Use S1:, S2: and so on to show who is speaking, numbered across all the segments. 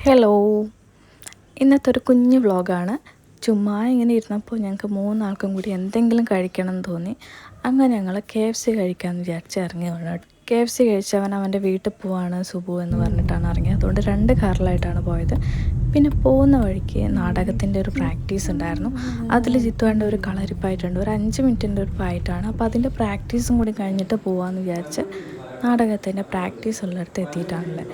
S1: Hello, ഇന്നത്തെ ഒരു കുഞ്ഞു വ്ളോഗാണ്. ചുമ്മാ ഇങ്ങനെ ഇരുന്നപ്പോൾ ഞങ്ങൾക്ക് മൂന്നാൾക്കും കൂടി എന്തെങ്കിലും കഴിക്കണം എന്ന് തോന്നി. അങ്ങനെ ഞങ്ങൾ KFC കഴിക്കാമെന്ന് വിചാരിച്ച് ഇറങ്ങിയതാണ്. KFC കഴിച്ചവൻ അവൻ്റെ വീട്ടിൽ പോവാണ് സുബു എന്ന് പറഞ്ഞിട്ടാണ് ഇറങ്ങിയത്. അതുകൊണ്ട് 2 കാറിലായിട്ടാണ് പോയത്. പിന്നെ പോകുന്ന വഴിക്ക് നാടകത്തിൻ്റെ ഒരു പ്രാക്ടീസ് ഉണ്ടായിരുന്നു. അതിൽ ജിത്തുവേണ്ട ഒരു കളരിപ്പായിട്ടുണ്ട്. ഒരു 5 മിനിറ്റിൻ്റെ ഒരു ഫൈറ്റാണ്. അപ്പോൾ അതിൻ്റെ പ്രാക്ടീസും കൂടി കഴിഞ്ഞിട്ട് പോകാമെന്ന് വിചാരിച്ച് നാടകത്തിൻ്റെ പ്രാക്ടീസ് ഉള്ളിടത്ത് എത്തിയിട്ടാണുള്ളത്.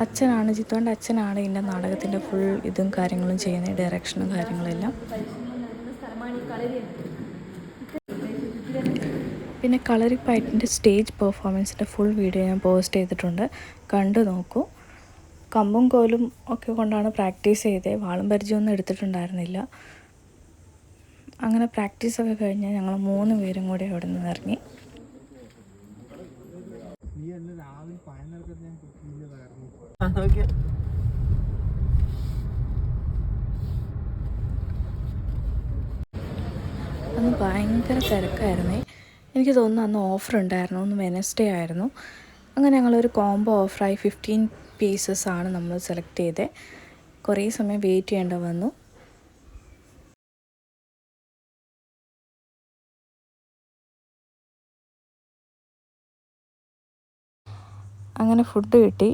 S1: അച്ഛനാണ്, ജിത്തുവിൻ്റെ അച്ഛനാണ് ഇതിൻ്റെ നാടകത്തിൻ്റെ ഫുൾ ഇതും കാര്യങ്ങളും ചെയ്യുന്നത്, ഡയറക്ഷനും കാര്യങ്ങളെല്ലാം. പിന്നെ കളരിപ്പയറ്റിൻ്റെ സ്റ്റേജ് പെർഫോമൻസിൻ്റെ ഫുൾ വീഡിയോ ഞാൻ പോസ്റ്റ് ചെയ്തിട്ടുണ്ട്, കണ്ടു നോക്കൂ. കമ്പും കോലും ഒക്കെ കൊണ്ടാണ് പ്രാക്ടീസ് ചെയ്തത്. വാളും പരിചയമൊന്നും എടുത്തിട്ടുണ്ടായിരുന്നില്ല. അങ്ങനെ പ്രാക്ടീസൊക്കെ കഴിഞ്ഞ് ഞങ്ങൾ 3 പേരും കൂടി അവിടെ നിന്ന് ഇറങ്ങി. അന്ന് ഭയങ്കര തിരക്കായിരുന്നേ. എനിക്ക് തോന്നുന്നു അന്ന് ഓഫർ ഉണ്ടായിരുന്നു, ഒന്ന് വെനസ്ഡേ ആയിരുന്നു. അങ്ങനെ ഞങ്ങളൊരു കോംബോ ഓഫറായി 15 പീസസ് ആണ് നമ്മൾ സെലക്ട് ചെയ്തത്. കുറേ സമയം വെയിറ്റ് ചെയ്യേണ്ട വന്നു. അങ്ങനെ ഫുഡ് കിട്ടി.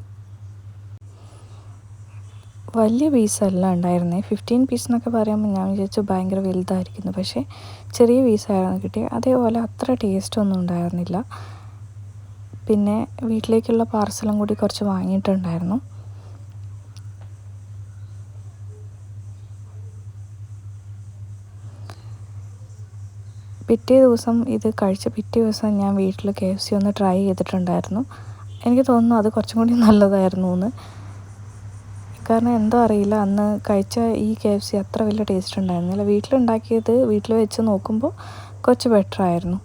S1: വലിയ പീസല്ല ഉണ്ടായിരുന്നേ. 15 പീസ് എന്നൊക്കെ പറയുമ്പോൾ ഞാൻ വിചാരിച്ചു ഭയങ്കര വലുതായിരിക്കുന്നു, പക്ഷേ ചെറിയ പീസായിരുന്നു കിട്ടിയത്. അതേപോലെ അത്ര ടേസ്റ്റൊന്നും ഉണ്ടായിരുന്നില്ല. പിന്നെ വീട്ടിലേക്കുള്ള പാർസലും കൂടി കുറച്ച് വാങ്ങിയിട്ടുണ്ടായിരുന്നു. പിറ്റേ ദിവസം ഇത് കഴിച്ച പിറ്റേ ദിവസം ഞാൻ വീട്ടിൽ KFC ഒന്ന് ട്രൈ ചെയ്തിട്ടുണ്ടായിരുന്നു. എനിക്ക് തോന്നുന്നു അത് കുറച്ചും കൂടി നല്ലതായിരുന്നു എന്ന്. കാരണം എന്തോ അറിയില്ല, അന്ന് കഴിച്ച ഈ KFC അത്ര വലിയ ടേസ്റ്റ് ഉണ്ടായിരുന്നില്ല. വീട്ടിലുണ്ടാക്കിയത് വീട്ടിൽ വെച്ച് നോക്കുമ്പോൾ കുറച്ച് ബെറ്റർ ആയിരുന്നു.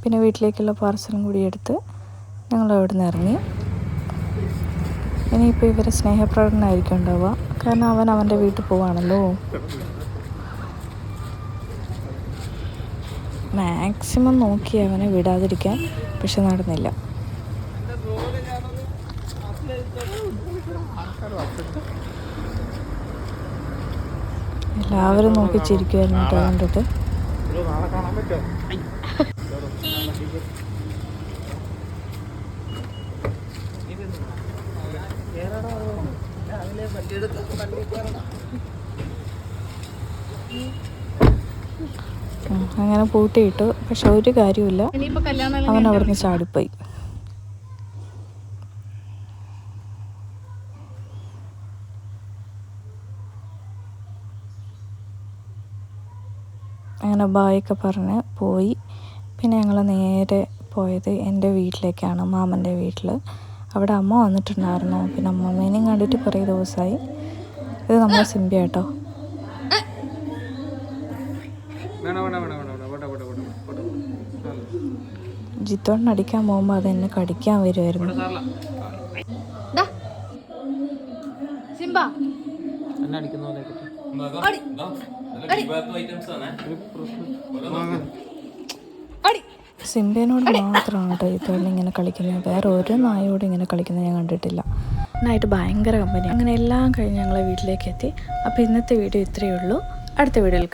S1: പിന്നെ വീട്ടിലേക്കുള്ള പാർസലും കൂടി എടുത്ത് ഞങ്ങൾ അവിടെ നിന്ന് ഇറങ്ങി. ഇനിയിപ്പോൾ ഇവരെ സ്നേഹപ്രകടനമായിരിക്കും ഉണ്ടാവുക, കാരണം അവൻ അവൻ്റെ വീട്ടിൽ പോവാണല്ലോ. മാക്സിമം നോക്കി അവനെ വിടാതിരിക്കാൻ, പക്ഷെ നടന്നില്ല. എല്ലാവരും നോക്കി ചിരിക്കുമായിരുന്നു കേട്ടോ കണ്ടിട്ട്. അങ്ങനെ പൂട്ടിയിട്ടു. പക്ഷെ ഒരു കാര്യമില്ല, അവൻ അവിടുന്ന് ചാടിപ്പോയി. അങ്ങനെ ബായൊക്കെ പറഞ്ഞ് പോയി. പിന്നെ ഞങ്ങൾ നേരെ പോയത് എൻ്റെ വീട്ടിലേക്കാണ്, മാമൻ്റെ വീട്ടിൽ. അവിടെ അമ്മ വന്നിട്ടുണ്ടായിരുന്നു. പിന്നെ അമ്മമ്മേനെയും കണ്ടിട്ട് കുറേ ദിവസമായി. ഇത് നമ്മളെ സിംബി കേട്ടോ. ജിത്തോണ്ണ അടിക്കാൻ പോകുമ്പോൾ അത് എന്നെ കടിക്കാൻ വരുമായിരുന്നു. സിംബേനോട് മാത്രമാണ് കേട്ടോ ജിത്തോണ്ണ ഇങ്ങനെ കളിക്കുന്നത്. വേറെ ഒരു നായോടും ഇങ്ങനെ കളിക്കുന്നത് ഞാൻ കണ്ടിട്ടില്ല. എന്നായിട്ട് ഭയങ്കര കമ്പനി. അങ്ങനെ എല്ലാം കഴിഞ്ഞ് ഞങ്ങളെ വീട്ടിലേക്ക് എത്തി. അപ്പോൾ ഇന്നത്തെ വീഡിയോ ഇത്രയേ ഉള്ളൂ. അടുത്ത വീഡിയോയിൽ